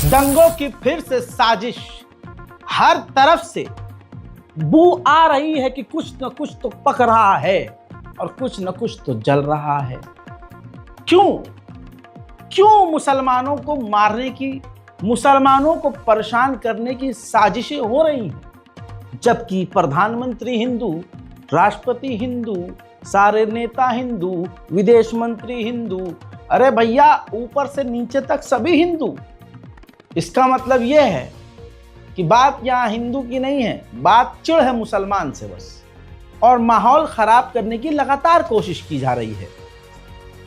दंगों की फिर से साजिश, हर तरफ से बू आ रही है कि कुछ न कुछ तो पक रहा है और कुछ न कुछ तो जल रहा है। क्यों मुसलमानों को मारने की, मुसलमानों को परेशान करने की साजिशें हो रही हैं, जबकि प्रधानमंत्री हिंदू, राष्ट्रपति हिंदू, सारे नेता हिंदू, विदेश मंत्री हिंदू, अरे भैया ऊपर से नीचे तक सभी हिंदू। इसका मतलब यह है कि बात यहाँ हिंदू की नहीं है, बात चिढ़ है मुसलमान से बस, और माहौल खराब करने की लगातार कोशिश की जा रही है।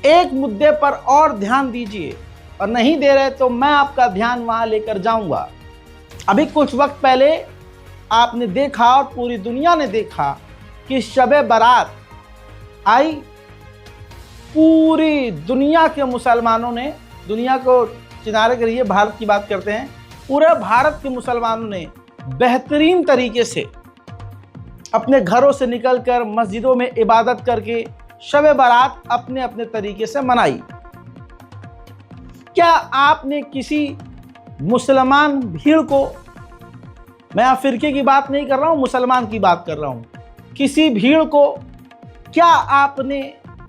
एक मुद्दे पर और ध्यान दीजिए, और नहीं दे रहे तो मैं आपका ध्यान वहां लेकर जाऊंगा। अभी कुछ वक्त पहले आपने देखा और पूरी दुनिया ने देखा कि शबे बारात आई। पूरी दुनिया के मुसलमानों ने, दुनिया को किनारे करिए, भारत की बात करते हैं, पूरे भारत के मुसलमानों ने बेहतरीन तरीके से अपने घरों से निकलकर मस्जिदों में इबादत करके शबे बारात अपने अपने तरीके से मनाई। क्या आपने किसी मुसलमान भीड़ को, मैं यहाँ फिरके की बात नहीं कर रहा हूँ, मुसलमान की बात कर रहा हूँ, किसी भीड़ को क्या आपने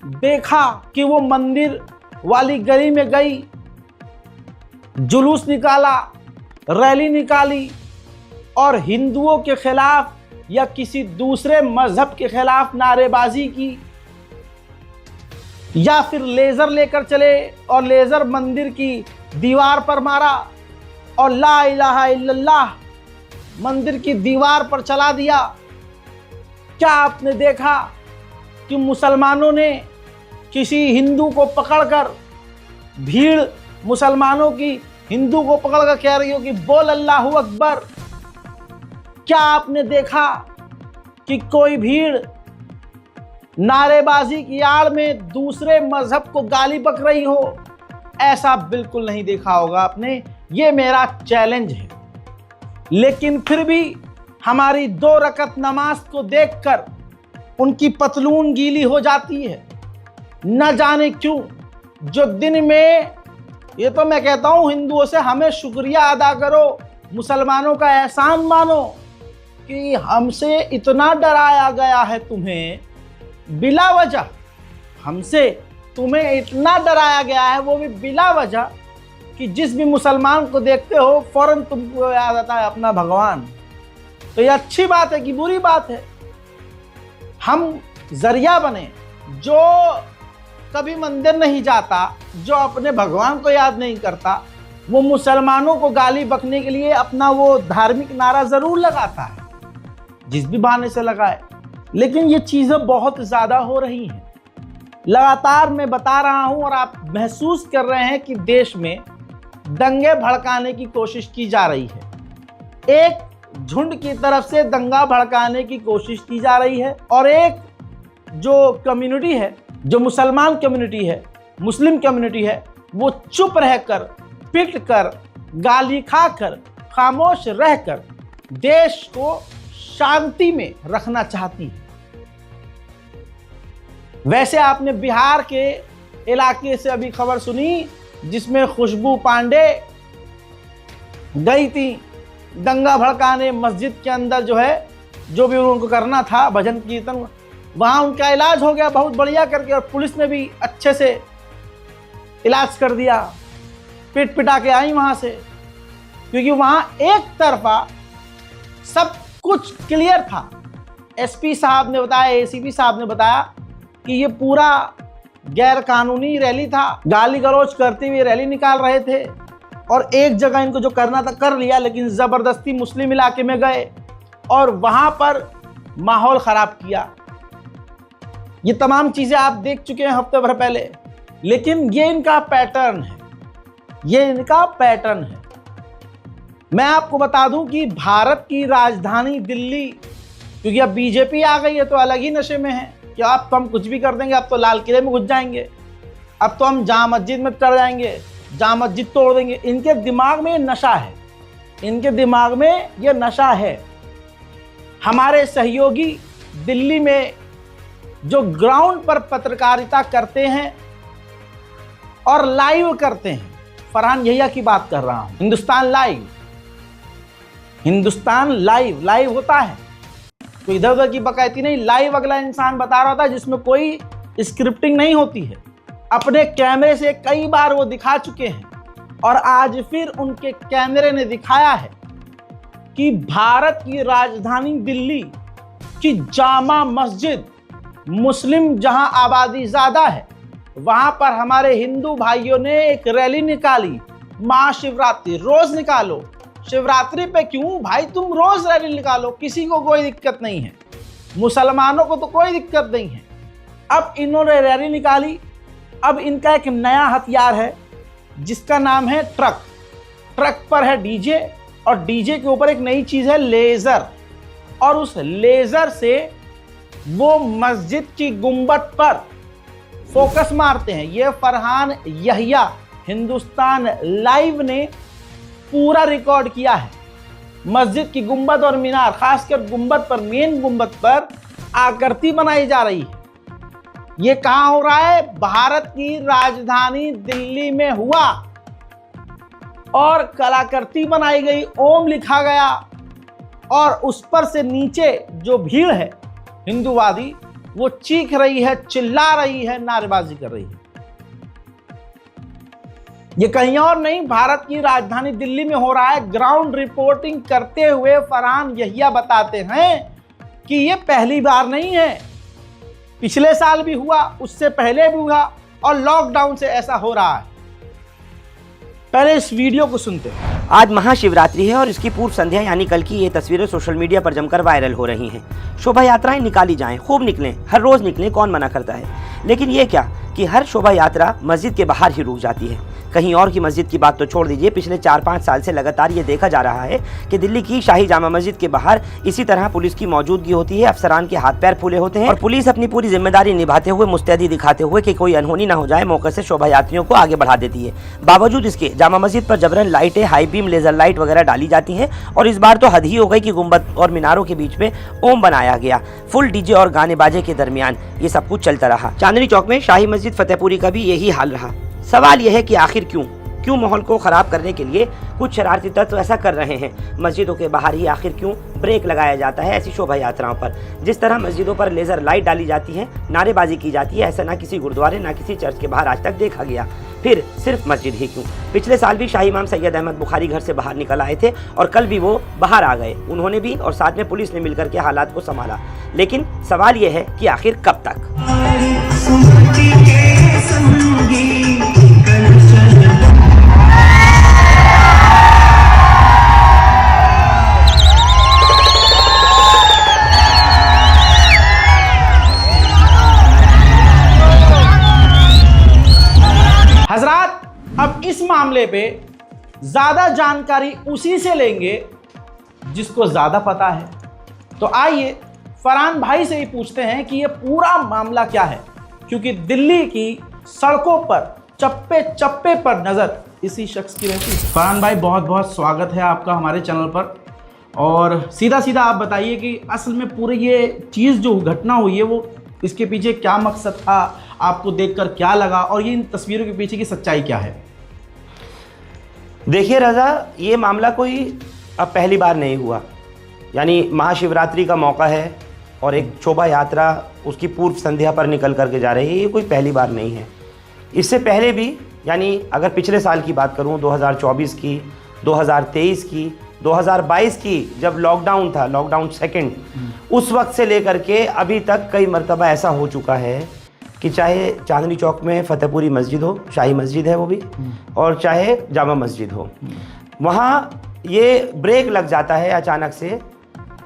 देखा कि वो मंदिर वाली गली में गई, जुलूस निकाला, रैली निकाली और हिंदुओं के खिलाफ या किसी दूसरे मजहब के खिलाफ नारेबाजी की, या फिर लेजर लेकर चले और लेजर मंदिर की दीवार पर मारा और ला इलाहा इल्लल्लाह मंदिर की दीवार पर चला दिया? क्या आपने देखा कि मुसलमानों ने किसी हिंदू को पकड़कर, भीड़ मुसलमानों की हिंदू को पकड़कर कह रही हो कि बोल अल्लाहू अकबर? क्या आपने देखा कि कोई भीड़ नारेबाजी की आड़ में दूसरे मजहब को गाली बक रही हो? ऐसा बिल्कुल नहीं देखा होगा आपने, ये मेरा चैलेंज है। लेकिन फिर भी हमारी 2 रकत नमाज को देखकर उनकी पतलून गीली हो जाती है। न जाने क्यों, जो दिन में, ये तो मैं कहता हूं हिंदुओं से, हमें शुक्रिया अदा करो, मुसलमानों का एहसान मानो कि हमसे इतना डराया गया है तुम्हें बिला वजह, हमसे तुम्हें इतना डराया गया है, वो भी बिला वजह, कि जिस भी मुसलमान को देखते हो फौरन तुमको याद आता है अपना भगवान। तो ये अच्छी बात है कि बुरी बात है? हम जरिया बने, जो कभी मंदिर नहीं जाता, जो अपने भगवान को याद नहीं करता, वो मुसलमानों को गाली बकने के लिए अपना वो धार्मिक नारा जरूर लगाता है, जिस भी बहाने से लगाए। लेकिन ये चीजें बहुत ज्यादा हो रही हैं, लगातार मैं बता रहा हूं और आप महसूस कर रहे हैं कि देश में दंगे भड़काने की कोशिश की जा रही है। एक झुंड की तरफ से दंगा भड़काने की कोशिश की जा रही है, और एक जो कम्युनिटी है, जो मुसलमान कम्युनिटी है, मुस्लिम कम्युनिटी है, वो चुप रहकर, पिट कर, गाली खाकर, खामोश रहकर देश को शांति में रखना चाहती है। वैसे आपने बिहार के इलाके से अभी खबर सुनी, जिसमें खुशबू पांडे गई थी दंगा भड़काने, मस्जिद के अंदर जो है, जो भी उनको करना था, भजन कीर्तन, वहाँ उनका इलाज हो गया बहुत बढ़िया करके, और पुलिस ने भी अच्छे से इलाज कर दिया, पिट पिटा के आई वहाँ से, क्योंकि वहाँ एक तरफा सब कुछ क्लियर था। एसपी साहब ने बताया, एसीपी साहब ने बताया कि ये पूरा गैर कानूनी रैली था, गाली गलौज करते हुए रैली निकाल रहे थे, और एक जगह इनको जो करना था कर लिया, लेकिन ज़बरदस्ती मुस्लिम इलाके में गए और वहाँ पर माहौल ख़राब किया। ये तमाम चीज़ें आप देख चुके हैं हफ्ते भर पहले, लेकिन ये इनका पैटर्न है, ये इनका पैटर्न है। मैं आपको बता दूं कि भारत की राजधानी दिल्ली, क्योंकि अब बीजेपी आ गई है तो अलग ही नशे में है कि अब तो हम कुछ भी कर देंगे, अब तो लाल किले में घुस जाएंगे, अब तो हम जामा मस्जिद में कर जाएंगे, जामा मस्जिद तोड़ देंगे। इनके दिमाग में ये नशा है, इनके दिमाग में ये नशा है। हमारे सहयोगी दिल्ली में जो ग्राउंड पर पत्रकारिता करते हैं और लाइव करते हैं, फरहान यहिया की बात कर रहा हूं। Hindustan live, Hindustan live, live होता है तो इधर उधर की बकैती नहीं, लाइव अगला इंसान बता रहा था जिसमें कोई स्क्रिप्टिंग नहीं होती है। अपने कैमरे से कई बार वो दिखा चुके हैं और आज फिर उनके कैमरे ने दिखाया है कि भारत की राजधानी दिल्ली की जामा मस्जिद, मुस्लिम जहां आबादी ज्यादा है, वहां पर हमारे हिंदू भाइयों ने एक रैली निकाली। महाशिवरात्रि रोज निकालो, शिवरात्रि पे क्यों भाई, तुम रोज रैली निकालो, किसी को कोई दिक्कत नहीं है, मुसलमानों को तो कोई दिक्कत नहीं है। अब इन्होंने रैली निकाली। अब इनका एक नया हथियार है जिसका नाम है ट्रक। ट्रक पर है डीजे और डीजे के ऊपर एक नई चीज है लेजर, और उस लेजर से वो मस्जिद की गुंबद पर फोकस मारते हैं। ये फरहान यहिया हिंदुस्तान लाइव ने पूरा रिकॉर्ड किया है। मस्जिद की गुंबद और मीनार, खासकर गुंबद पर, मेन गुंबद पर आकृति बनाई जा रही है। ये कहां हो रहा है? भारत की राजधानी दिल्ली में हुआ और कलाकृति बनाई गई, ओम लिखा गया और उस पर से नीचे जो भीड़ है हिंदूवादी, वो चीख रही है, चिल्ला रही है, नारेबाजी कर रही है। ये कहीं और नहीं, भारत की राजधानी दिल्ली में हो रहा है। ग्राउंड रिपोर्टिंग करते हुए फरहान यहिया बताते हैं कि ये पहली बार नहीं है, पिछले साल भी हुआ, उससे पहले भी हुआ और लॉकडाउन से ऐसा हो रहा है। पहले इस वीडियो को सुनते हैं। आज महाशिवरात्रि है और इसकी पूर्व संध्या यानी कल की ये तस्वीरें सोशल मीडिया पर जमकर वायरल हो रही हैं। शोभा यात्राएं निकाली जाएं, खूब निकलें, हर रोज निकलें, कौन मना करता है। लेकिन ये क्या कि हर शोभा यात्रा मस्जिद के बाहर ही रुक जाती है। कहीं और की मस्जिद की बात तो छोड़ दीजिए, पिछले 4-5 साल से लगातार ये देखा जा रहा है कि दिल्ली की शाही जामा मस्जिद के बाहर इसी तरह पुलिस की मौजूदगी होती है। अफसरान के हाथ पैर फूले होते हैं और पुलिस अपनी पूरी जिम्मेदारी निभाते हुए, मुस्तैदी दिखाते हुए कि कोई अनहोनी ना हो जाए, मौके से शोभा यात्रियों को आगे बढ़ा देती है। बावजूद इसके जामा मस्जिद पर जबरन लाइटें, हाई बीम लेजर लाइट वगैरह डाली जाती हैं और इस बार तो हद ही हो गई कि गुंबद और मीनारों के बीच में ओम बनाया गया। फुल डीजे और गाने बाजे के दरमियान ये सब कुछ चलता रहा। चांदनी चौक में शाही मस्जिद फतेहपुरी का भी यही हाल रहा। सवाल यह है कि आखिर क्यों माहौल को खराब करने के लिए कुछ शरारती तत्व ऐसा कर रहे हैं। मस्जिदों के बाहर ही आखिर क्यों ब्रेक लगाया जाता है ऐसी शोभा यात्राओं पर? जिस तरह मस्जिदों पर लेजर लाइट डाली जाती है, नारेबाजी की जाती है, ऐसा ना किसी गुरुद्वारे ना किसी चर्च के बाहर आज तक देखा गया। फिर सिर्फ मस्जिद ही क्यों? पिछले साल भी शाही इमाम सैयद अहमद बुखारी घर से बाहर निकल आए थे और कल भी वो बाहर आ गए। उन्होंने भी और साथ में पुलिस ने मिलकर के हालात को संभाला। लेकिन सवाल यह है कि आखिर कब तक? हजरात, अब इस मामले पे ज्यादा जानकारी उसी से लेंगे जिसको ज्यादा पता है। तो आइए फरहान भाई से ही पूछते हैं कि ये पूरा मामला क्या है, क्योंकि दिल्ली की सड़कों पर चप्पे चप्पे पर नजर इसी शख्स की रहती है। फरहान भाई, बहुत बहुत स्वागत है आपका हमारे चैनल पर। और सीधा सीधा आप बताइए कि असल में पूरी ये चीज़ जो घटना हुई है, वो इसके पीछे क्या मकसद था, आपको देखकर क्या लगा और ये इन तस्वीरों के पीछे की सच्चाई क्या है? देखिए रज़ा, ये मामला कोई अब पहली बार नहीं हुआ। यानी महाशिवरात्रि का मौका है और एक शोभा यात्रा उसकी पूर्व संध्या पर निकल करके जा रही है, ये कोई पहली बार नहीं है। इससे पहले भी, यानी अगर पिछले साल की बात करूं, 2024 की, 2023 की, 2022 की, जब लॉकडाउन था, लॉकडाउन सेकंड, उस वक्त से लेकर के अभी तक कई मरतबा ऐसा हो चुका है कि चाहे चांदनी चौक में फतेहपुरी मस्जिद हो, शाही मस्जिद है वो भी, और चाहे जामा मस्जिद हो, वहाँ ये ब्रेक लग जाता है अचानक से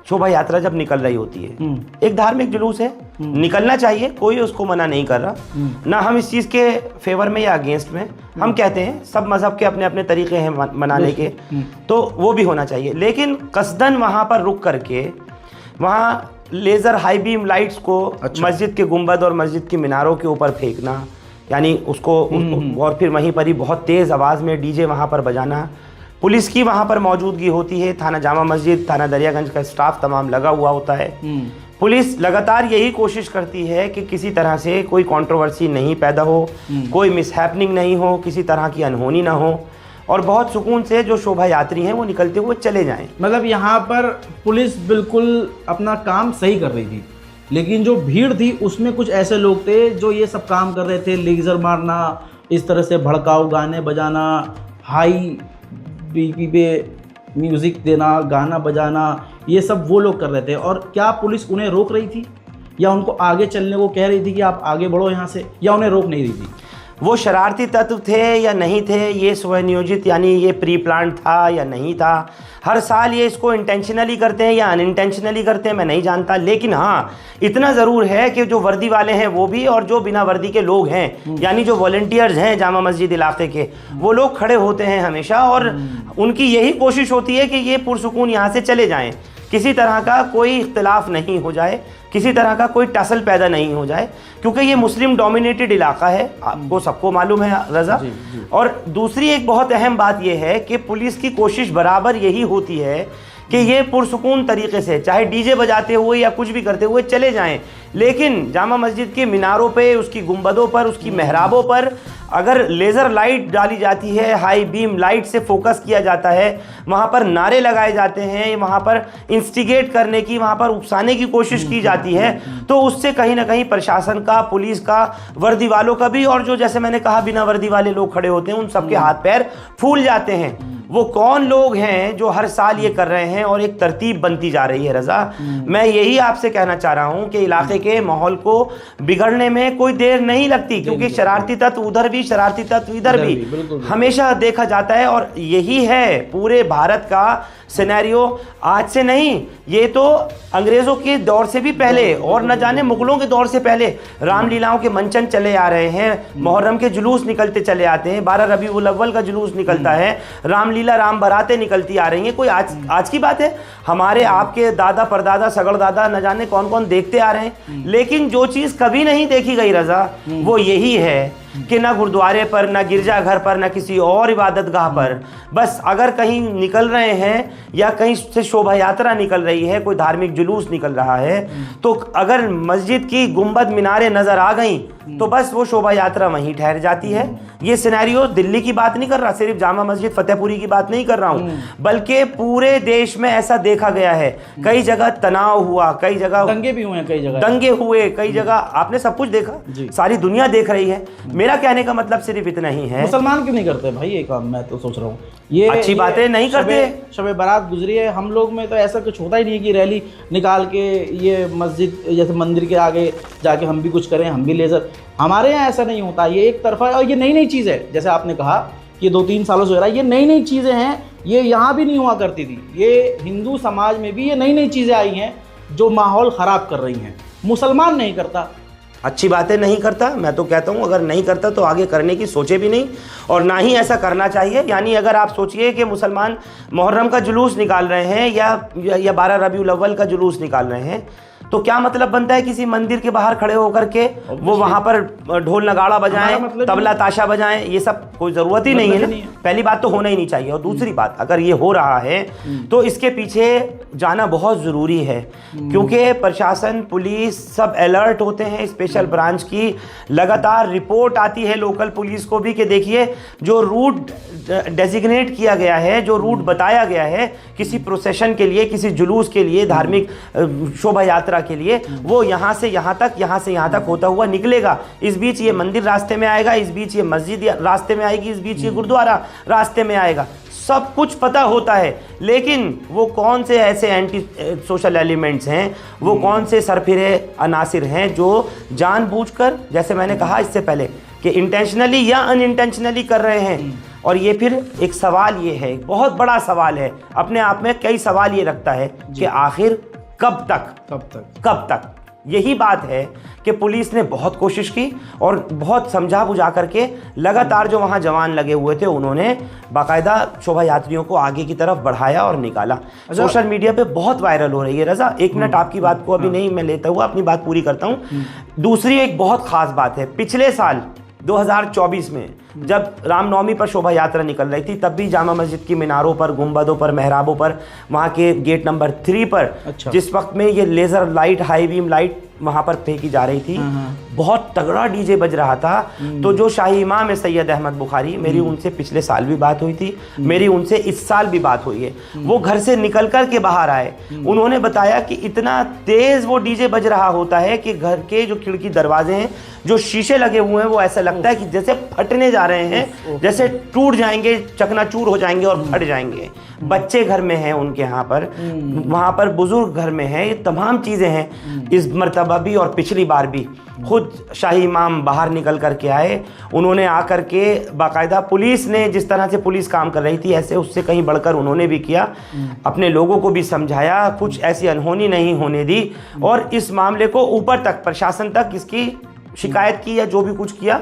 शोभा यात्रा जब निकल रही होती है। एक धार्मिक जुलूस है, निकलना चाहिए, कोई उसको मना नहीं कर रहा, ना हम इस चीज़ के फेवर में या अगेंस्ट में। हम कहते हैं सब मजहब के अपने अपने तरीके हैं मनाने के, तो वो भी होना चाहिए। लेकिन कसदन वहाँ पर रुक करके वहाँ लेज़र हाई बीम लाइट्स को मस्जिद के गुंबद और मस्जिद की मीनारों के ऊपर फेंकना, यानी उसको और फिर वहीं पर ही बहुत तेज़ आवाज़ में डीजे वहाँ पर बजाना। पुलिस की वहाँ पर मौजूदगी होती है, थाना जामा मस्जिद, थाना दरियागंज का स्टाफ तमाम लगा हुआ होता है। पुलिस लगातार यही कोशिश करती है कि किसी तरह से कोई कंट्रोवर्सी नहीं पैदा हो, कोई मिसहैपनिंग नहीं हो, किसी तरह की अनहोनी ना हो। और बहुत सुकून से जो शोभा यात्री हैं वो निकलते हुए चले जाएं। मतलब यहाँ पर पुलिस बिल्कुल अपना काम सही कर रही थी, लेकिन जो भीड़ थी उसमें कुछ ऐसे लोग थे जो ये सब काम कर रहे थे, लेज़र मारना, इस तरह से भड़काऊ गाने बजाना, हाई बीपी पे म्यूज़िक देना, गाना बजाना, ये सब वो लोग कर रहे थे। और क्या पुलिस उन्हें रोक रही थी या उनको आगे चलने को कह रही थी कि आप आगे बढ़ो यहाँ से, या उन्हें रोक नहीं रही थी? वो शरारती तत्व थे या नहीं थे, ये स्वनियोजित यानी ये प्री प्लान था या नहीं था, हर साल ये इसको इंटेंशनली करते हैं या अनइंटेंशनली करते हैं मैं नहीं जानता। लेकिन हाँ, इतना ज़रूर है कि जो वर्दी वाले हैं वो भी और जो बिना वर्दी के लोग हैं यानी जो वॉलंटियर्स हैं जामा मस्जिद इलाके के, वो लोग खड़े होते हैं हमेशा और उनकी यही कोशिश होती है कि ये पुरसुकून यहाँ से चले जाएँ, किसी तरह का कोई इख्तिलाफ नहीं हो जाए, किसी तरह का कोई टसल पैदा नहीं हो जाए, क्योंकि ये मुस्लिम डोमिनेटेड इलाका है, आपको सबको मालूम है रज़ा। और दूसरी एक बहुत अहम बात यह है कि पुलिस की कोशिश बराबर यही होती है कि ये पुरसुकून तरीके से चाहे डीजे बजाते हुए या कुछ भी करते हुए चले जाएं, लेकिन जामा मस्जिद के मीनारों पे, उसकी गुंबदों पर, उसकी मेहराबों पर अगर लेज़र लाइट डाली जाती है, हाई बीम लाइट से फोकस किया जाता है, वहाँ पर नारे लगाए जाते हैं, वहाँ पर इंस्टिगेट करने की, वहाँ पर उकसाने की कोशिश की जाती है, तो उससे कहीं ना कहीं प्रशासन का, पुलिस का, वर्दी वालों का भी, और जो जैसे मैंने कहा बिना वर्दी वाले लोग खड़े होते हैं उन सबके हाथ पैर फूल जाते हैं। वो कौन लोग हैं जो हर साल ये कर रहे हैं और एक तरतीब बनती जा रही है रज़ा। मैं यही आपसे कहना चाह रहा हूँ कि इलाके के माहौल को बिगड़ने में कोई देर नहीं लगती, क्योंकि शरारती तत्व उधर भी, शरारती तत्व इधर भी हमेशा देखा जाता है। और यही है पूरे भारत का सिनेरियो, आज से नहीं, ये तो अंग्रेज़ों के दौर से भी पहले और न जाने मुगलों के दौर से पहले रामलीलाओं के मंचन चले आ रहे हैं, मुहर्रम के जुलूस निकलते चले आते हैं, 12 रबीउल अव्वल का जुलूस निकलता है, रामलीला, राम बारातें निकलती आ रही हैं। कोई आज की बात है? हमारे आपके दादा परदादा सगड़ दादा न जाने कौन कौन देखते आ रहे हैं। लेकिन जो चीज़ कभी नहीं देखी गई रज़ा, वो यही है कि ना गुरुद्वारे पर, ना गिरजाघर पर, ना किसी और इबादत गाह पर, बस अगर कहीं निकल रहे हैं या कहीं से शोभा यात्रा निकल रही है, कोई धार्मिक जुलूस निकल रहा है, तो अगर मस्जिद की गुंबद मीनारें नज़र आ गई तो बस वो शोभा यात्रा वहीं ठहर जाती है। ये सिनेरियो दिल्ली की बात नहीं कर रहा, सिर्फ जामा मस्जिद फतेहपुरी की बात नहीं कर रहा हूँ, बल्कि पूरे देश में ऐसा देखा गया है। कई जगह तनाव हुआ, कई जगह दंगे भी हुए, कई जगह दंगे हुए, कई जगह आपने सब कुछ देखा, सारी दुनिया देख रही है। मेरा कहने का मतलब सिर्फ इतना ही है। मुसलमान क्यों नहीं करते भाई ये काम? मैं तो सोच रहा हूँ ये अच्छी बातें नहीं करते। शब बारात गुजरी है, हम लोग में तो ऐसा कुछ होता ही नहीं कि रैली निकाल के ये मस्जिद जैसे मंदिर के आगे जाके हम भी कुछ करें, हम भी लेज़र, हमारे यहाँ ऐसा नहीं होता। ये एक तरफा है और ये नई नई चीज़ है, जैसे आपने कहा कि 2-3 सालों से हो रहा है, ये नई नई चीज़ें हैं, ये यहाँ भी नहीं हुआ करती थी। ये हिंदू समाज में भी ये नई नई चीज़ें आई हैं जो माहौल ख़राब कर रही हैं। मुसलमान नहीं करता, अच्छी बातें नहीं करता। मैं तो कहता हूँ अगर नहीं करता तो आगे करने की सोचे भी नहीं, और ना ही ऐसा करना चाहिए। यानी अगर आप सोचिए कि मुसलमान मुहर्रम का जुलूस निकाल रहे हैं या 12 रबीउल अव्वल का जुलूस निकाल रहे हैं, तो क्या मतलब बनता है किसी मंदिर के बाहर खड़े होकर के वो वहाँ पर ढोल नगाड़ा बजाएं, मतलब तबला ताशा बजाएं? ये सब कोई ज़रूरत ही नहीं है ना। पहली बात तो होना ही नहीं चाहिए, और दूसरी बात अगर ये हो रहा है तो इसके पीछे जाना बहुत ज़रूरी है, क्योंकि प्रशासन, पुलिस सब अलर्ट होते हैं। स्पेशल ब्रांच की लगातार रिपोर्ट आती है लोकल पुलिस को भी कि देखिए जो रूट डेजिग्नेट किया गया है, जो रूट बताया गया है किसी प्रोसेशन के लिए, किसी जुलूस के लिए, धार्मिक शोभा यात्रा के लिए, वो यहाँ से यहाँ तक, यहाँ से यहाँ तक होता हुआ निकलेगा। इस बीच ये मंदिर रास्ते में आएगा, इस बीच ये मस्जिद रास्ते में आएगी, इस बीच ये गुरुद्वारा रास्ते में आएगा, सब कुछ पता होता है। लेकिन वो कौन से ऐसे एंटी सोशल एलिमेंट्स हैं, वो कौन से सरफिरे अनासिर हैं जो जानबूझकर, जैसे मैंने कहा इससे पहले कि इंटेंशनली या अनइंटेंशनली कर रहे हैं। और ये फिर एक सवाल ये है, एक बहुत बड़ा सवाल है, अपने आप में कई सवाल ये रखता है कि आखिर कब तक। यही बात है कि पुलिस ने बहुत कोशिश की और बहुत समझा बुझा करके लगातार जो वहाँ जवान लगे हुए थे उन्होंने बाकायदा शोभा यात्रियों को आगे की तरफ बढ़ाया और निकाला। सोशल मीडिया पे बहुत वायरल हो रही है। रज़ा, 1 मिनट आपकी बात को अभी नहीं मैं लेता हुआ अपनी बात पूरी करता हूँ। दूसरी एक बहुत ख़ास बात है, पिछले साल 2024 में जब रामनवमी पर शोभा यात्रा निकल रही थी, तब भी जामा मस्जिद की मीनारों पर, गुंबदों पर, मेहराबों पर, वहाँ के गेट नंबर 3 पर जिस वक्त में ये laser light, high beam light वहाँ पर फेंकी जा रही थी, बहुत तगड़ा डीजे बज रहा था। तो जो शाही इमाम है सैयद अहमद बुखारी, मेरी उनसे पिछले साल भी बात हुई थी, मेरी उनसे इस साल भी बात हुई है। वो घर से निकल कर के बाहर आए, उन्होंने बताया कि इतना तेज़ वो डीजे बज रहा होता है कि घर के जो खिड़की दरवाजे हैं, जो शीशे लगे हुए हैं, वो ऐसा लगता है कि जैसे फटने जा रहे हैं, जैसे टूट जाएंगे, चकनाचूर हो जाएंगे और फट जाएंगे। बच्चे घर में हैं उनके यहाँ पर, वहाँ पर बुजुर्ग घर में हैं, ये तमाम चीज़ें हैं। इस मर्तबा भी और पिछली बार भी खुद शाही इमाम बाहर निकल कर के आए, उन्होंने आकर के बाकायदा पुलिस ने जिस तरह से पुलिस काम कर रही थी ऐसे उससे कहीं बढ़कर उन्होंने भी किया, अपने लोगों को भी समझाया, कुछ ऐसी अनहोनी नहीं होने दी और इस मामले को ऊपर तक प्रशासन तक इसकी शिकायत की या जो भी कुछ किया।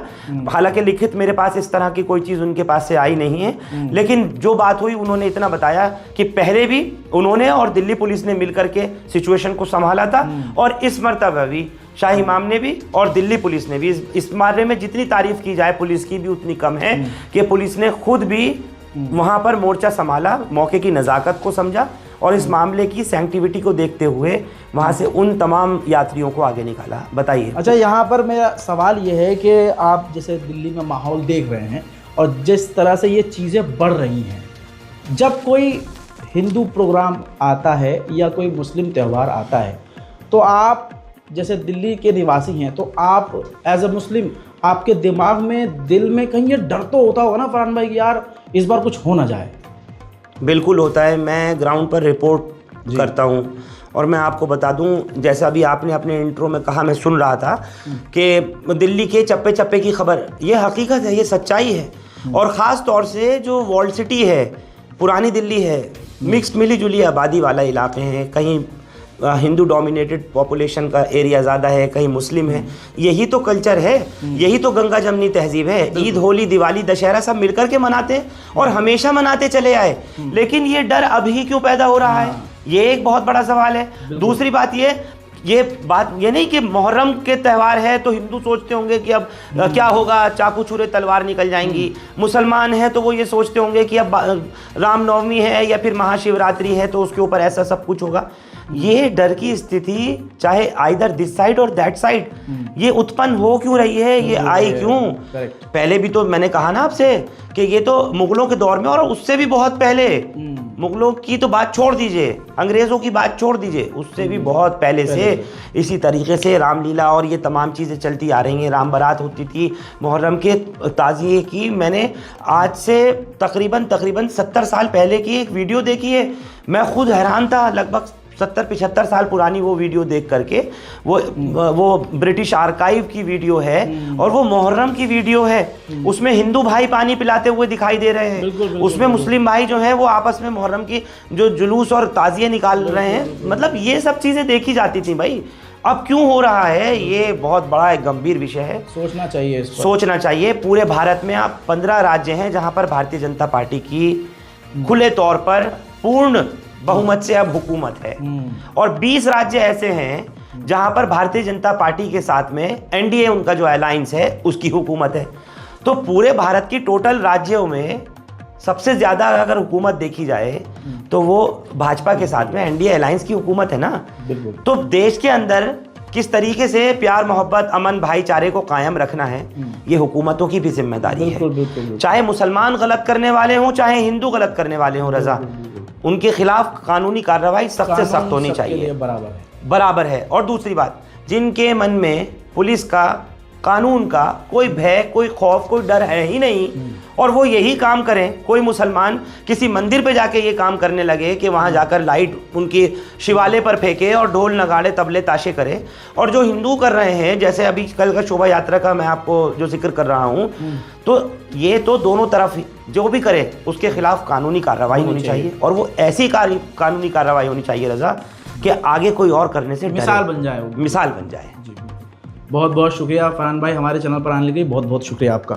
हालांकि लिखित मेरे पास इस तरह की कोई चीज़ उनके पास से आई नहीं है, लेकिन जो बात हुई उन्होंने इतना बताया कि पहले भी उन्होंने और दिल्ली पुलिस ने मिलकर के सिचुएशन को संभाला था और इस मर्तबा भी शाही इमाम ने भी और दिल्ली पुलिस ने भी। इस मामले में जितनी तारीफ की जाए पुलिस की भी उतनी कम है कि पुलिस ने खुद भी वहाँ पर मोर्चा संभाला, मौके की नज़ाकत को समझा और इस मामले की सेंसिटिविटी को देखते हुए वहाँ से उन तमाम यात्रियों को आगे निकाला। बताइए। अच्छा, यहाँ पर मेरा सवाल ये है कि आप जैसे दिल्ली में माहौल देख रहे हैं और जिस तरह से ये चीज़ें बढ़ रही हैं, जब कोई हिंदू प्रोग्राम आता है या कोई मुस्लिम त्यौहार आता है तो आप जैसे दिल्ली के निवासी हैं तो आप एज अ मुस्लिम आपके दिमाग में, दिल में कहीं ये डर तो होता होगा ना फरहान भाई कि यार इस बार कुछ हो ना जाए? बिल्कुल होता है। मैं ग्राउंड पर रिपोर्ट करता हूँ और मैं आपको बता दूं, जैसा अभी आपने अपने इंट्रो में कहा, मैं सुन रहा था कि दिल्ली के चप्पे चप्पे की खबर, ये हकीकत है, ये सच्चाई है। और ख़ास तौर से जो वॉल्ड सिटी है, पुरानी दिल्ली है, मिक्स्ड मिली जुली आबादी वाला इलाके हैं, कहीं हिंदू डोमिनेटेड पॉपुलेशन का एरिया ज़्यादा है, कहीं मुस्लिम है। यही तो कल्चर है, यही तो गंगा जमनी तहजीब है। ईद, होली, दिवाली, दशहरा सब मिलकर के मनाते हैं और हमेशा मनाते चले आए, लेकिन ये डर अभी क्यों पैदा हो रहा है, ये एक बहुत बड़ा सवाल है। दूसरी बात ये बात ये नहीं कि मुहर्रम के त्यौहार है तो हिंदू सोचते होंगे कि अब क्या होगा, चाकू छुरे तलवार निकल जाएंगी। मुसलमान है तो वो ये सोचते होंगे कि अब रामनवमी है या फिर महाशिवरात्रि है तो उसके ऊपर ऐसा सब कुछ होगा। ये डर की स्थिति चाहे आइदर दिस साइड और दैट साइड ये उत्पन्न हो क्यों रही है, ये आई क्यों? पहले भी तो मैंने कहा ना आपसे कि ये तो मुगलों के दौर में और उससे भी बहुत पहले, मुगलों की तो बात छोड़ दीजिए, अंग्रेज़ों की बात छोड़ दीजिए, उससे भी बहुत पहले से इसी तरीके से रामलीला और ये तमाम चीज़ें चलती आ रही हैं। राम बारात होती थी, मुहर्रम के ताज़िए की मैंने आज से तकरीबन 70 साल पहले की एक वीडियो देखी है। मैं खुद हैरान था, लगभग 70-75 साल पुरानी वो वीडियो देख करके। वो ब्रिटिश आर्काइव की वीडियो है और वो मुहर्रम की वीडियो है। उसमें हिंदू भाई पानी पिलाते हुए दिखाई दे रहे हैं, उसमें मुस्लिम भाई जो हैं वो आपस में मुहर्रम की जो जुलूस और ताज़िए निकाल रहे हैं। मतलब ये सब चीज़ें देखी जाती थी भाई, अब क्यों हो रहा है? ये बहुत बड़ा एक गंभीर विषय है, सोचना चाहिए इस पर। सोचना चाहिए। पूरे भारत में आप 15 राज्य हैं जहाँ पर भारतीय जनता पार्टी की खुले तौर पर पूर्ण बहुमत से अब हुकूमत है और 20 राज्य ऐसे हैं जहां पर भारतीय जनता पार्टी के साथ में एनडीए, उनका जो अलायंस है, उसकी हुकूमत है। तो पूरे भारत की टोटल राज्यों में सबसे ज़्यादा अगर हुकूमत देखी जाए तो वो भाजपा के साथ में एनडीए अलायंस की हुकूमत है ना। तो देश के अंदर किस तरीके से प्यार, मोहब्बत, अमन, भाईचारे को कायम रखना है, ये हुकूमतों की भी जिम्मेदारी है। चाहे मुसलमान गलत करने वाले हों, चाहे हिंदू गलत करने वाले हों, रजा, उनके खिलाफ कानूनी कार्रवाई सख्त से सख्त होनी चाहिए, बराबर है। और दूसरी बात, जिनके मन में पुलिस का, कानून का कोई भय, कोई खौफ, कोई डर है ही नहीं और वो यही काम करें, कोई मुसलमान किसी मंदिर पे जाके ये काम करने लगे कि वहाँ जाकर लाइट उनके शिवालय पर फेंके और ढोल नगाड़े तबले ताशे करे, और जो हिंदू कर रहे हैं, जैसे अभी कल का शोभा यात्रा का मैं आपको जो जिक्र कर रहा हूँ, तो ये तो दोनों तरफ जो भी करे उसके खिलाफ कानूनी कार्रवाई होनी चाहिए और वो ऐसी कानूनी कार्रवाई होनी चाहिए रजा कि आगे कोई और करने से मिसाल बन जाए, मिसाल बन जाए। बहुत बहुत शुक्रिया फरहान भाई, हमारे चैनल पर आने के लिए बहुत बहुत शुक्रिया आपका।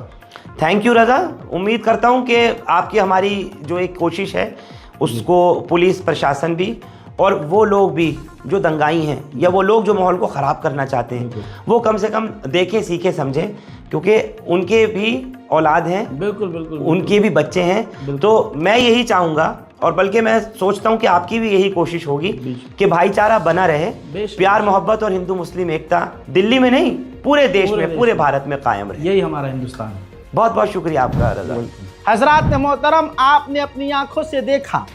थैंक यू रजा। उम्मीद करता हूँ कि आपकी हमारी जो एक कोशिश है उसको पुलिस प्रशासन भी और वो लोग भी जो दंगाई हैं या वो लोग जो माहौल को ख़राब करना चाहते हैं वो कम से कम देखें, सीखें, समझें, क्योंकि उनके भी औलाद हैं, बिल्कुल बिल्कुल उनके भी बच्चे हैं। तो मैं यही चाहूँगा, और बल्कि मैं सोचता हूँ कि आपकी भी यही कोशिश होगी कि भाईचारा बना रहे, प्यार मोहब्बत और हिंदू मुस्लिम एकता दिल्ली में नहीं पूरे देश में, पूरे भारत में कायम रहे। यही हमारा हिंदुस्तान है। बहुत बहुत शुक्रिया आपका रज़ा। हजरात मोहतरम, आपने अपनी आंखों से देखा,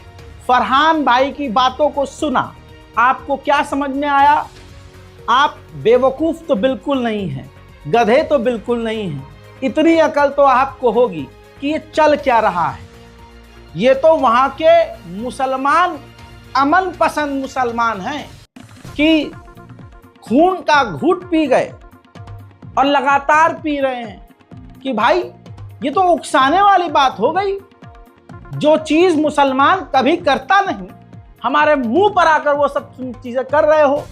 फरहान भाई की बातों को सुना, आपको क्या समझ में आया? आप बेवकूफ़ तो बिल्कुल नहीं हैं, गधे तो बिल्कुल नहीं हैं। इतनी अकल तो आपको होगी कि ये चल क्या रहा है। ये तो वहाँ के मुसलमान अमन पसंद मुसलमान हैं कि खून का घूंट पी गए और लगातार पी रहे हैं कि भाई ये तो उकसाने वाली बात हो गई। जो चीज़ मुसलमान कभी करता नहीं, हमारे मुंह पर आकर वो सब चीज़ें कर रहे हो।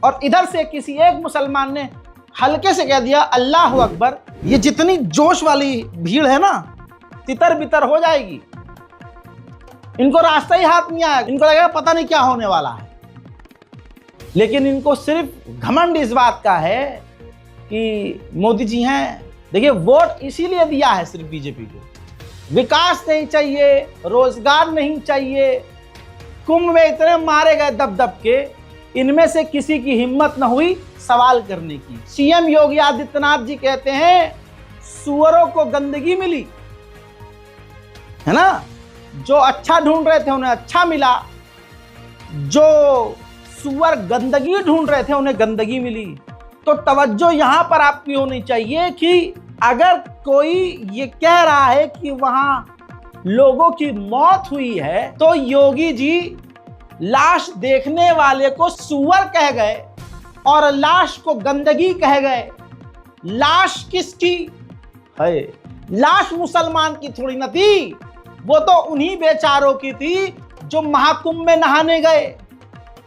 और इधर से किसी एक मुसलमान ने हल्के से कह दिया अल्लाह अकबर, ये जितनी जोश वाली भीड़ है ना, तितर बितर हो जाएगी। इनको रास्ता ही हाथ नहीं आएगा, इनको लगेगा पता नहीं क्या होने वाला है। लेकिन इनको सिर्फ घमंड इस बात का है कि मोदी जी हैं। देखिए, वोट इसीलिए दिया है सिर्फ बीजेपी को। विकास नहीं चाहिए, रोजगार नहीं चाहिए। कुंभ में इतने मारे गए दब दब के, इनमें से किसी की हिम्मत न हुई सवाल करने की। सीएम योगी आदित्यनाथ जी कहते हैं सुअरों को गंदगी मिली, है ना। जो अच्छा ढूंढ रहे थे उन्हें अच्छा मिला, जो सुअर गंदगी ढूंढ रहे थे उन्हें गंदगी मिली। तो तवज्जो यहां पर आपकी होनी चाहिए कि अगर कोई ये कह रहा है कि वहां लोगों की मौत हुई है, तो योगी जी लाश देखने वाले को सुअर कह गए और लाश को गंदगी कह गए। लाश किसकी है? लाश मुसलमान की थोड़ी न थी, वो तो उन्हीं बेचारों की थी जो महाकुंभ में नहाने गए।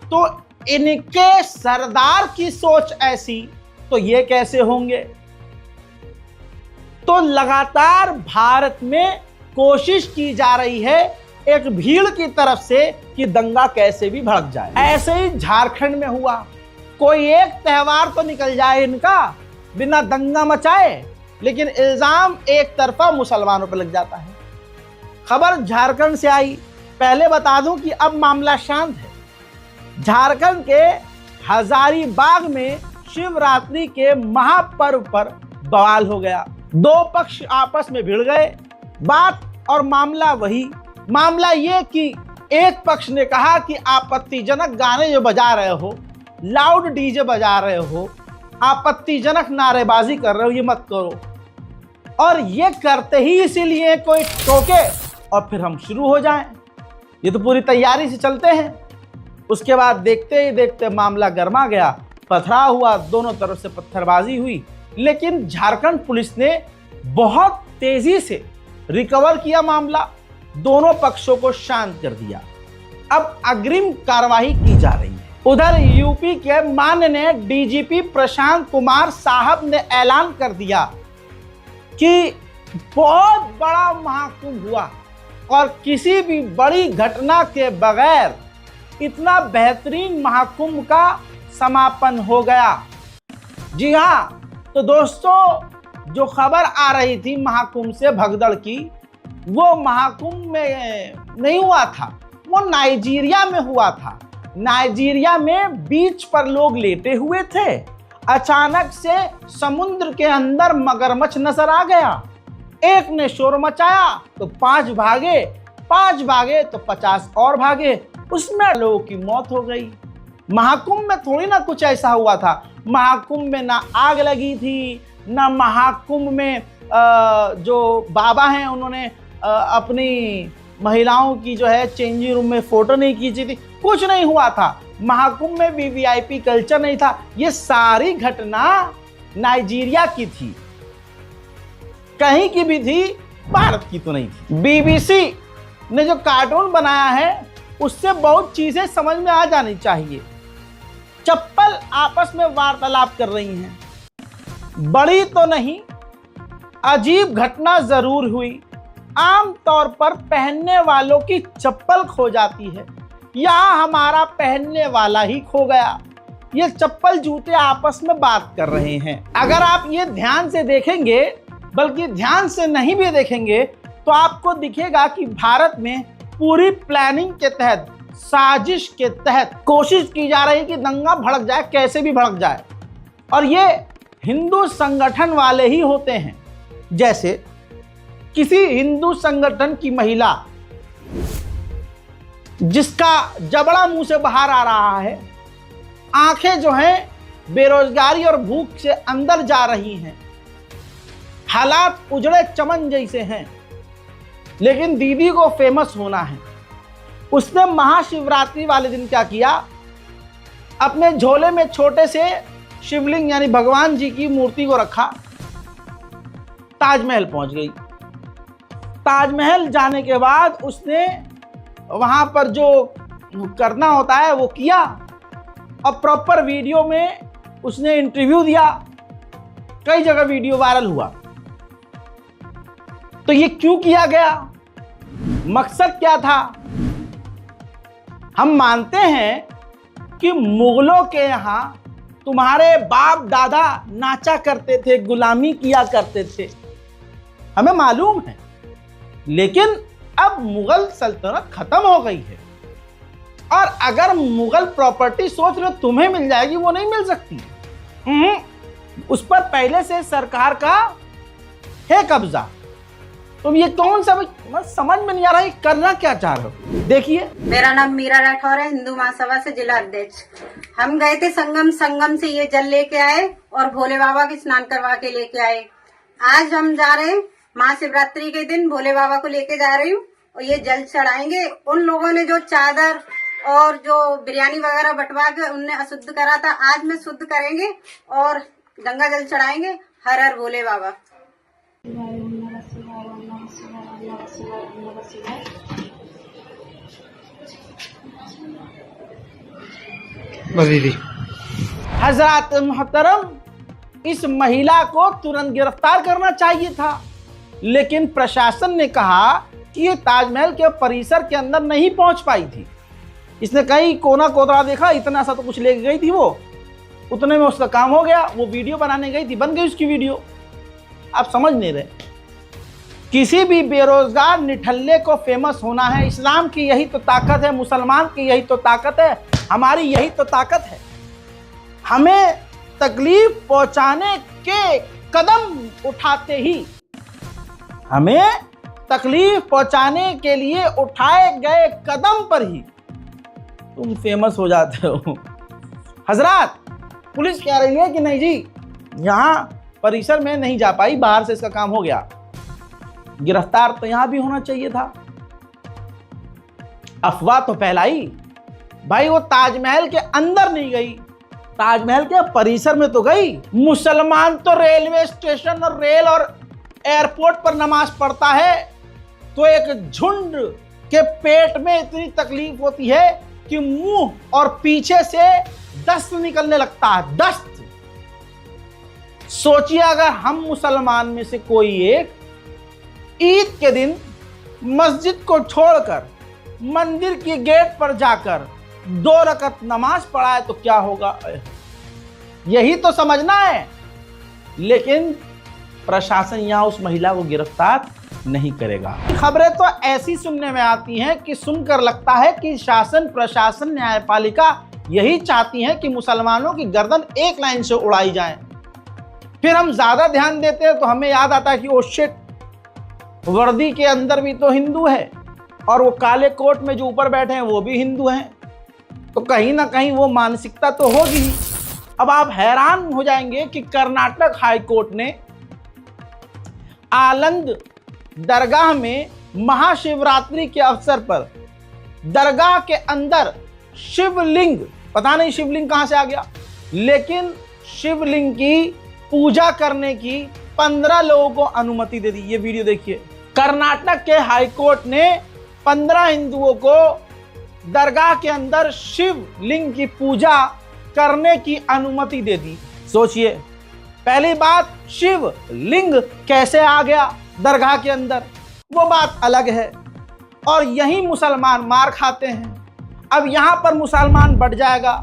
तो इनके सरदार की सोच ऐसी, तो ये कैसे होंगे? तो लगातार भारत में कोशिश की जा रही है एक भीड़ की तरफ से कि दंगा कैसे भी भड़क जाए। ऐसे ही झारखंड में हुआ, कोई एक त्योहार तो निकल जाए इनका बिना दंगा मचाए, लेकिन इल्जाम एक तरफा मुसलमानों पर लग जाता है। खबर झारखंड से आई। पहले बता दूं कि अब मामला शांत है। झारखंड के हजारीबाग में शिवरात्रि के महापर्व पर बवाल हो गया। दो पक्ष आपस में भिड़ गए। बात और मामला वही। मामला ये कि एक पक्ष ने कहा कि आपत्तिजनक गाने जो बजा रहे हो, लाउड डीजे बजा रहे हो, आपत्तिजनक नारेबाजी कर रहे हो, ये मत करो। और ये करते ही इसीलिए कोई टोके और फिर हम शुरू हो जाएं। ये तो पूरी तैयारी से चलते हैं। उसके बाद देखते ही देखते मामला गर्मा गया, पथराव हुआ, दोनों तरफ से पत्थरबाजी हुई। लेकिन झारखंड पुलिस ने बहुत तेजी से रिकवर किया मामला, दोनों पक्षों को शांत कर दिया। अब अग्रिम कार्रवाई की जा रही है। उधर यूपी के माननीय डीजीपी प्रशांत कुमार साहब ने ऐलान कर दिया कि बहुत बड़ा महाकुंभ हुआ और किसी भी बड़ी घटना के बगैर इतना बेहतरीन महाकुंभ का समापन हो गया। जी हाँ, तो दोस्तों, जो खबर आ रही थी महाकुंभ से भगदड़ की, वो महाकुंभ में नहीं हुआ था, वो नाइजीरिया में हुआ था। नाइजीरिया में बीच पर लोग लेटे हुए थे। अचानक से समुद्र के अंदर मगरमच्छ नजर आ गया। एक ने शोर मचाया तो 5 भागे, 5 भागे तो 50 और भागे। उसमें लोगों की मौत हो गई। महाकुंभ में थोड़ी ना कुछ ऐसा हुआ था। महाकुंभ में ना आग लगी थी, ना महाकुंभ में जो बाबा हैं उन्होंने अपनी महिलाओं की जो है चेंजिंग रूम में फोटो नहीं खींची थी, कुछ नहीं हुआ था। महाकुंभ में भी वीआईपी कल्चर नहीं था। ये सारी घटना नाइजीरिया की थी, कहीं की भी थी, भारत की तो नहीं थी। बीबीसी ने जो कार्टून बनाया है उससे बहुत चीजें समझ में आ जानी चाहिए। चप्पल आपस में वार्तालाप कर रही हैं, बड़ी तो नहीं, अजीब घटना जरूर हुई। आम तौर पर पहनने वालों की चप्पल खो जाती है, यहाँ हमारा पहनने वाला ही खो गया। ये चप्पल जूते आपस में बात कर रहे हैं। अगर आप ये ध्यान से देखेंगे, बल्कि ध्यान से नहीं भी देखेंगे तो आपको दिखेगा कि भारत में पूरी प्लानिंग के तहत, साजिश के तहत कोशिश की जा रही है कि दंगा भड़क जाए, कैसे भी भड़क जाए। और ये हिंदू संगठन वाले ही होते हैं। जैसे किसी हिंदू संगठन की महिला जिसका जबड़ा मुंह से बाहर आ रहा है, आंखें जो हैं बेरोजगारी और भूख से अंदर जा रही हैं, हालात उजड़े चमन जैसे हैं, लेकिन दीदी को फेमस होना है। उसने महाशिवरात्रि वाले दिन क्या किया, अपने झोले में छोटे से शिवलिंग यानी भगवान जी की मूर्ति को रखा, ताजमहल पहुंच गई। ताजमहल जाने के बाद उसने वहां पर जो करना होता है वो किया और प्रॉपर वीडियो में उसने इंटरव्यू दिया। कई जगह वीडियो वायरल हुआ। तो ये क्यों किया गया, मकसद क्या था? हम मानते हैं कि मुगलों के यहां तुम्हारे बाप दादा नाचा करते थे, गुलामी किया करते थे, हमें मालूम है। लेकिन अब मुगल सल्तनत खत्म हो गई है और अगर मुगल प्रॉपर्टी सोच लो तुम्हें मिल जाएगी, वो नहीं मिल सकती। उस पर पहले से सरकार का है कब्जा। तुम ये कौन सा, समझ में नहीं आ रहा है करना क्या चाह रहे हो। देखिए, मेरा नाम मीरा राठौर है, हिंदू महासभा से जिला अध्यक्ष। हम गए थे संगम से ये जल लेके आए और भोले बाबा के स्नान करवा के लेके आए। आज हम जा रहे हैं महाशिवरात्रि के दिन, भोले बाबा को लेके जा रही हूँ और ये जल चढ़ाएंगे। उन लोगों ने जो चादर और जो बिरयानी वगैरह बंटवा के उनने अशुद्ध करा था, आज में शुद्ध करेंगे और गंगा जल चढ़ाएंगे। हर हर भोले बाबा। हजरत मोहतरम, इस महिला को तुरंत गिरफ्तार करना चाहिए था, लेकिन प्रशासन ने कहा कि ये ताजमहल के परिसर के अंदर नहीं पहुंच पाई थी। इसने कहीं कोना कोतरा देखा, इतना सा तो कुछ लेके गई थी, वो उतने में उसका काम हो गया। वो वीडियो बनाने गई थी, बन गई उसकी वीडियो। आप समझ नहीं रहे। किसी भी बेरोजगार निठल्ले को फेमस होना है। इस्लाम की यही तो ताकत है, मुसलमान की यही तो ताकत है, हमारी यही तो ताकत है। हमें तकलीफ पहुंचाने के कदम उठाते ही, हमें तकलीफ पहुंचाने के लिए उठाए गए कदम पर ही तुम फेमस हो जाते हो। हजरात, पुलिस कह रही है कि नहीं जी, यहां परिसर में नहीं जा पाई, बाहर से इसका काम हो गया। गिरफ्तार तो यहां भी होना चाहिए था। अफवाह तो फैलाई भाई, वो ताजमहल के अंदर नहीं गई, ताजमहल के परिसर में तो गई। मुसलमान तो रेलवे स्टेशन और रेल और एयरपोर्ट पर नमाज पढ़ता है, तो एक झुंड के पेट में इतनी तकलीफ होती है कि मुंह और पीछे से दस्त निकलने लगता है, दस्त। सोचिए अगर हम मुसलमान में से कोई एक ईद के दिन मस्जिद को छोड़कर मंदिर की गेट पर जाकर 2 रकत नमाज पढ़ाए तो क्या होगा, यही तो समझना है। लेकिन प्रशासन यहां उस महिला को गिरफ्तार नहीं करेगा। खबरें तो ऐसी सुनने में आती हैं कि सुनकर लगता है कि शासन, प्रशासन, न्यायपालिका यही चाहती हैं कि मुसलमानों की गर्दन एक लाइन से उड़ाई जाए। फिर हम ज्यादा ध्यान देते हैं तो हमें याद आता है कि ओ शिट, वर्दी के अंदर भी तो हिंदू है और वो काले कोट में जो ऊपर बैठे हैं वो भी हिंदू हैं, तो कहीं ना कहीं वो मानसिकता तो होगी। अब आप हैरान हो जाएंगे कि कर्नाटक हाई कोर्ट ने आनंद दरगाह में महाशिवरात्रि के अवसर पर दरगाह के अंदर शिवलिंग, पता नहीं शिवलिंग कहां से आ गया, लेकिन शिवलिंग की पूजा करने की 15 लोगों को अनुमति दे दी। ये वीडियो देखिए। कर्नाटक के हाई कोर्ट ने 15 हिंदुओं को दरगाह के अंदर शिवलिंग की पूजा करने की अनुमति दे दी। सोचिए, पहली बात, शिवलिंग कैसे आ गया दरगाह के अंदर, वो बात अलग है। और यही मुसलमान मार खाते हैं। अब यहां पर मुसलमान बढ़ जाएगा,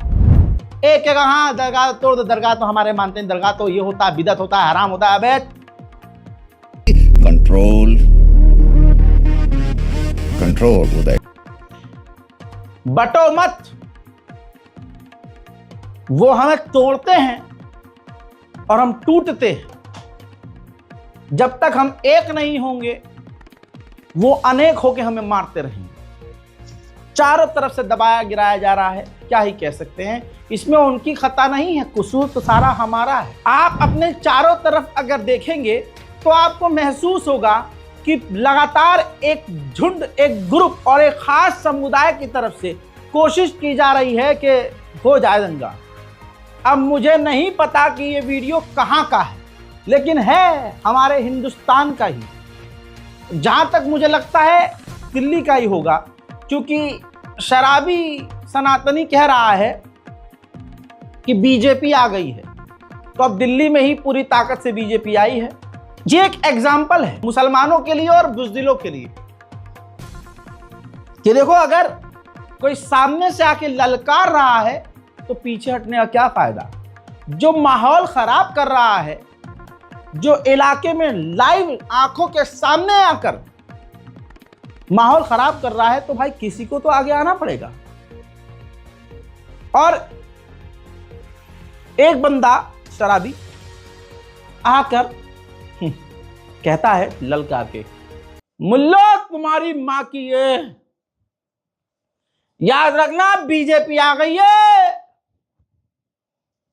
एक एक हाँ दरगाह तोड़ दो, दरगाह तो हमारे मानते हैं, दरगाह तो ये होता है, बिदअत होता है, हराम होता है। अबे control उदय। बटो मत, वो हमें तोड़ते हैं और हम टूटते हैं। जब तक हम एक नहीं होंगे वो अनेक होके हमें मारते रहेंगे। चारों तरफ से दबाया गिराया जा रहा है, क्या ही कह सकते हैं। इसमें उनकी खता नहीं है, कसूर तो सारा हमारा है। आप अपने चारों तरफ अगर देखेंगे तो आपको महसूस होगा कि लगातार एक झुंड, एक ग्रुप और एक खास समुदाय की तरफ से कोशिश की जा रही है कि हो जाए दंगा। अब मुझे नहीं पता कि ये वीडियो कहाँ का है, लेकिन है हमारे हिंदुस्तान का ही। जहाँ तक मुझे लगता है दिल्ली का ही होगा, क्योंकि शराबी सनातनी कह रहा है कि बीजेपी आ गई है, तो अब दिल्ली में ही पूरी ताकत से बीजेपी आई है। ये एक एग्जाम्पल है मुसलमानों के लिए और बुज़दिलों के लिए कि देखो, अगर कोई सामने से आके ललकार रहा है तो पीछे हटने का क्या फायदा। जो माहौल खराब कर रहा है, जो इलाके में लाइव आंखों के सामने आकर माहौल खराब कर रहा है, तो भाई किसी को तो आगे आना पड़ेगा। और एक बंदा शराबी आकर कहता है ललकार के, मुल्ला तुम्हारी मां की है, याद रखना बीजेपी आ गई है,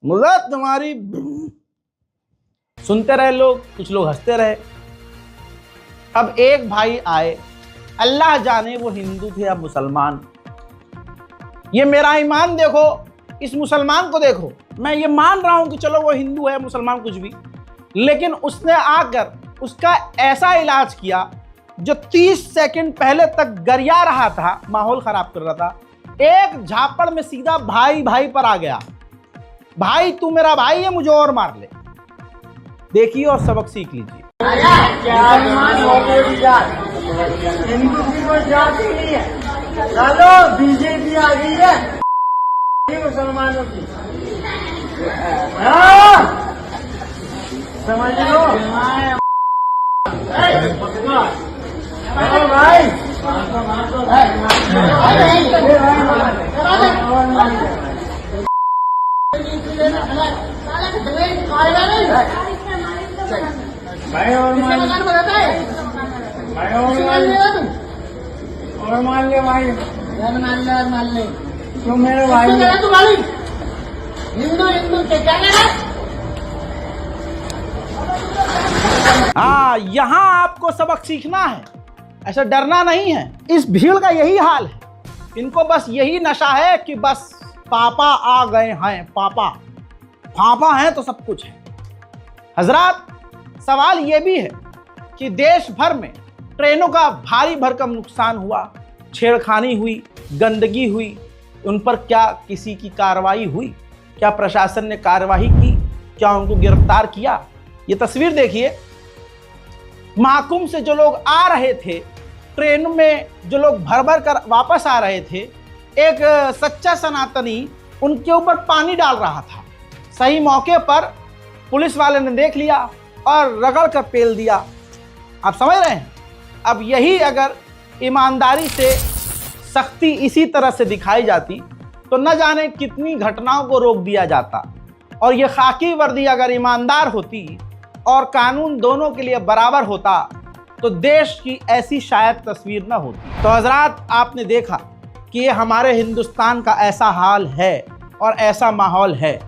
मुल्ला तुम्हारी। सुनते रहे लोग, कुछ लोग हंसते रहे। अब एक भाई आए, अल्लाह जाने वो हिंदू थे या मुसलमान। ये मेरा ईमान देखो, इस मुसलमान को देखो। मैं ये मान रहा हूं कि चलो वो हिंदू है, मुसलमान कुछ भी, लेकिन उसने आकर उसका ऐसा इलाज किया जो 30 सेकंड पहले तक गरिया रहा था, माहौल खराब कर रहा था, एक झापड़ में सीधा भाई भाई पर आ गया। भाई तू मेरा भाई है, मुझे और मार ले। देखिए और सबक सीख लीजिए। हिंदू की कोई जाति नहीं है, चलो बीजेपी आ गई है मुसलमानों की। समझ लो भाई, भाई और मान ले भाई, मान ले तुम मेरे भाई हिंदू हिंदू के क्या लेना। हाँ, यहां आपको सबक सीखना है, ऐसा डरना नहीं है। इस भीड़ का यही हाल है, इनको बस यही नशा है कि बस पापा आ गए हैं, पापा हैं तो सब कुछ है। हजरात, सवाल यह भी है कि देश भर में ट्रेनों का भारी भरकम नुकसान हुआ, छेड़खानी हुई, गंदगी हुई, उन पर क्या किसी की कार्रवाई हुई? क्या प्रशासन ने कार्रवाई की? क्या उनको गिरफ्तार किया? ये तस्वीर देखिए, महाकुंभ से जो लोग आ रहे थे, ट्रेन में जो लोग भर भर कर वापस आ रहे थे, एक सच्चा सनातनी उनके ऊपर पानी डाल रहा था। सही मौके पर पुलिस वाले ने देख लिया और रगड़ कर पेल दिया। आप समझ रहे हैं? अब यही अगर ईमानदारी से सख्ती इसी तरह से दिखाई जाती तो न जाने कितनी घटनाओं को रोक दिया जाता। और ये खाकी वर्दी अगर ईमानदार होती और कानून दोनों के लिए बराबर होता तो देश की ऐसी शायद तस्वीर न होती। तो हजरात, आपने देखा कि ये हमारे हिंदुस्तान का ऐसा हाल है और ऐसा माहौल है।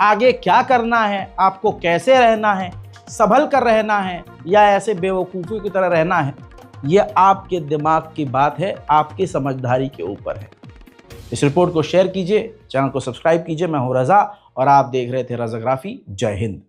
आगे क्या करना है, आपको कैसे रहना है, संभल कर रहना है या ऐसे बेवकूफ़ी की तरह रहना है, ये आपके दिमाग की बात है, आपकी समझदारी के ऊपर है। इस रिपोर्ट को शेयर कीजिए, चैनल को सब्सक्राइब कीजिए। मैं हूं रज़ा और आप देख रहे थे रज़ाग्राफी। जय हिंद।